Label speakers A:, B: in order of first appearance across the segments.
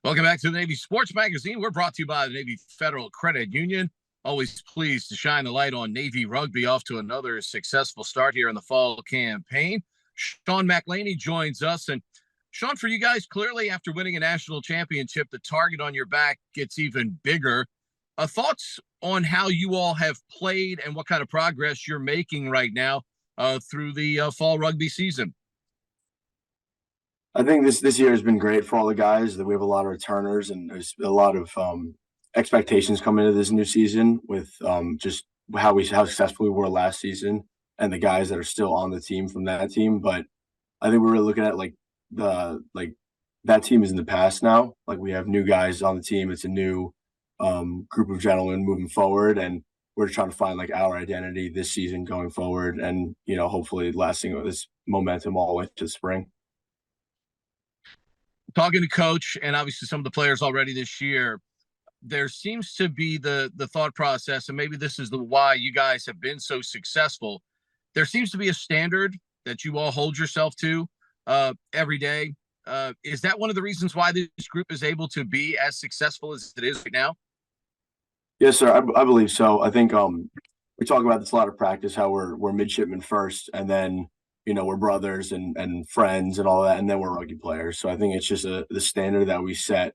A: Welcome back to the Navy Sports Magazine. We're brought to you by the Navy Federal Credit Union. Always pleased to shine the light on Navy rugby, off to another successful start here in the fall campaign. Sean MacLaney joins us. And Sean, for you guys, clearly after winning a national championship, the target on your back gets even bigger. Thoughts on how you all have played and what kind of progress you're making right now through the fall rugby season?
B: I think this year has been great for all the guys. That we have a lot of returners and there's a lot of expectations coming into this new season with just how successful we were last season and the guys that are still on the team from that team. But I think we're really looking at like that team is in the past now. Like we have new guys on the team. It's a new group of gentlemen moving forward, and we're trying to find like our identity this season going forward, and hopefully lasting this momentum all the way to the spring.
A: Talking to coach and obviously some of the players already this year, there seems to be the thought process, and maybe this is the why you guys have been so successful. There seems to be a standard that you all hold yourself to every day. Is that one of the reasons why this group is able to be as successful as it is right now?
B: Yes, sir. I believe so. I think we talk about this a lot of practice, how we're midshipmen first, and then we're brothers and friends and all that, and then we're rugby players. So I think it's just the standard that we set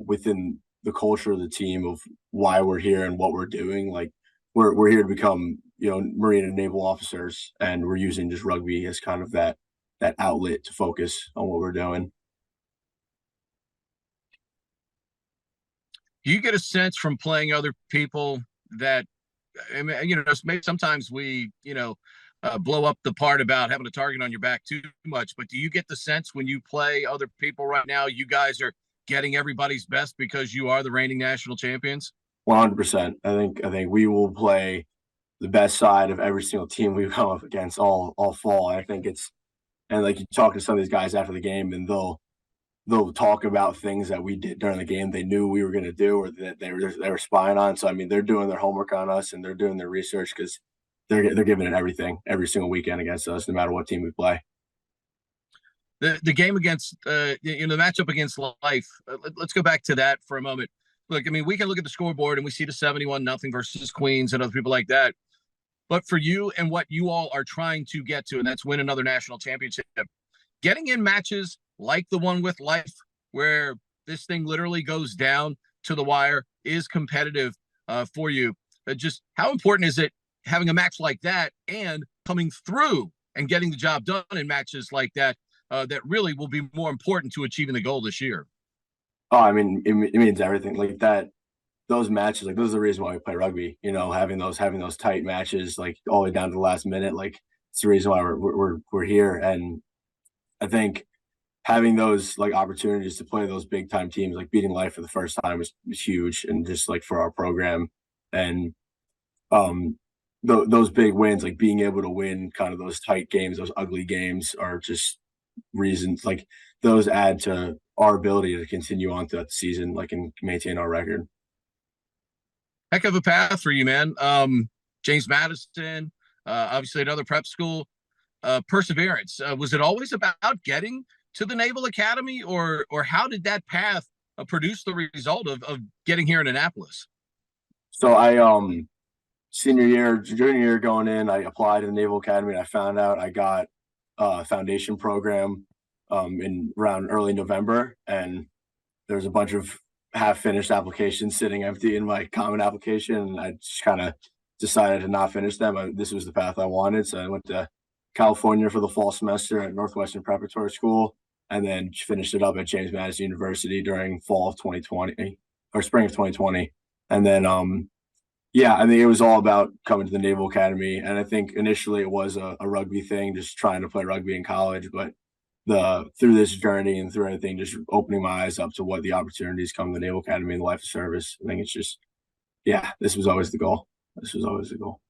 B: within the culture of the team of why we're here and what we're doing. Like we're here to become Marine and naval officers, and we're using just rugby as kind of that outlet to focus on what we're doing.
A: Do you get a sense from playing other people that, I mean, maybe sometimes we, blow up the part about having a target on your back too much, but do you get the sense when you play other people right now, you guys are getting everybody's best because you are the reigning national champions?
B: 100%. I think we will play the best side of every single team we've come up against all fall. I think it's and like you talk to some of these guys after the game, and they'll talk about things that we did during the game they knew we were going to do or that they were spying on. So I mean, they're doing their homework on us and they're doing their research because they're giving it everything every single weekend against us, no matter what team we play.
A: The game against the matchup against Life. Let's go back to that for a moment. Look, I mean, we can look at the scoreboard and we see the 71-0 versus Queens and other people like that. But for you and what you all are trying to get to, and that's win another national championship, getting in matches like the one with Life, where this thing literally goes down to the wire, is competitive for you. Just how important is it having a match like that and coming through and getting the job done in matches like that that really will be more important to achieving the goal this year?
B: Oh, I mean, it means everything. Like that, those matches, like those are the reason why we play rugby. Having those tight matches, like all the way down to the last minute, like it's the reason why we're here. And I think having those like opportunities to play those big time teams, like beating Life for the first time was huge, and just like for our program, and those big wins, like being able to win kind of those tight games, those ugly games, are just reasons like those add to our ability to continue on throughout the season, like and maintain our record.
A: Heck of a path for you, man. James Madison, obviously another prep school. Perseverance. Was it always about getting to the Naval Academy, or how did that path produce the result of getting here in Annapolis?
B: So I junior year going in, I applied to the Naval Academy, and I found out I got a foundation program in around early November, and there was a bunch of half-finished applications sitting empty in my common application, and I just kind of decided to not finish them. This was the path I wanted, so I went to California for the fall semester at Northwestern Preparatory School, and then finished it up at James Madison University during fall of 2020 or spring of 2020. And then, yeah, I think it was all about coming to the Naval Academy. And I think initially it was a rugby thing, just trying to play rugby in college. But through this journey and through everything, just opening my eyes up to what the opportunities come to the Naval Academy and the life of service. I think it's just, yeah, this was always the goal. This was always the goal.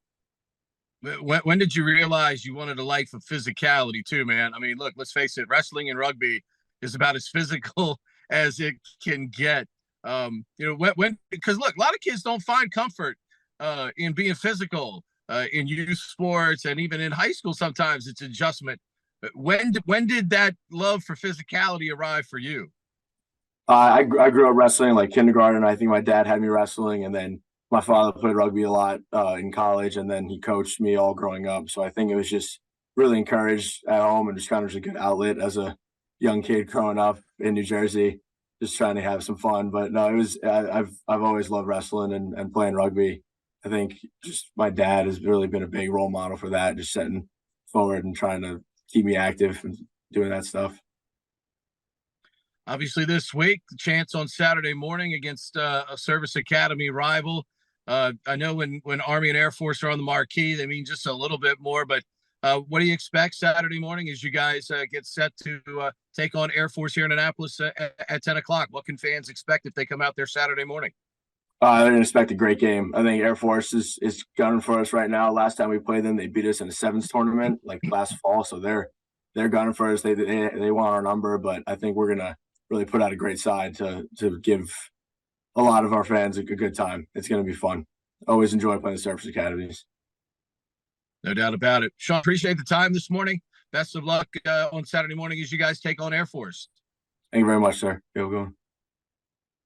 A: When did you realize you wanted a life of physicality too, man? I mean, look, let's face it, wrestling and rugby is about as physical as it can get. Because look, a lot of kids don't find comfort in being physical in youth sports and even in high school. Sometimes it's adjustment. When did that love for physicality arrive for you?
B: I grew up wrestling like kindergarten. I think my dad had me wrestling, and then my father played rugby a lot in college, and then he coached me all growing up. So I think it was just really encouraged at home and just kind of just a good outlet as a young kid growing up in New Jersey, just trying to have some fun. But no, it was I've always loved wrestling and playing rugby. I think just my dad has really been a big role model for that, just setting forward and trying to keep me active and doing that stuff.
A: Obviously, this week, the chance on Saturday morning against a Service Academy rival. I know when Army and Air Force are on the marquee, they mean just a little bit more. But what do you expect Saturday morning as you guys get set to take on Air Force here in Annapolis at 10 o'clock? What can fans expect if they come out there Saturday morning?
B: They're gonna expect a great game. I think Air Force is gunning for us right now. Last time we played them, they beat us in a sevens tournament like last fall. So they're gunning for us. They want our number, but I think we're gonna really put out a great side to give a lot of our fans a good time. It's gonna be fun. Always enjoy playing the Surface Academies.
A: No doubt about it. Sean, appreciate the time this morning. Best of luck on Saturday morning as you guys take on Air Force.
B: Thank you very much, sir. Go.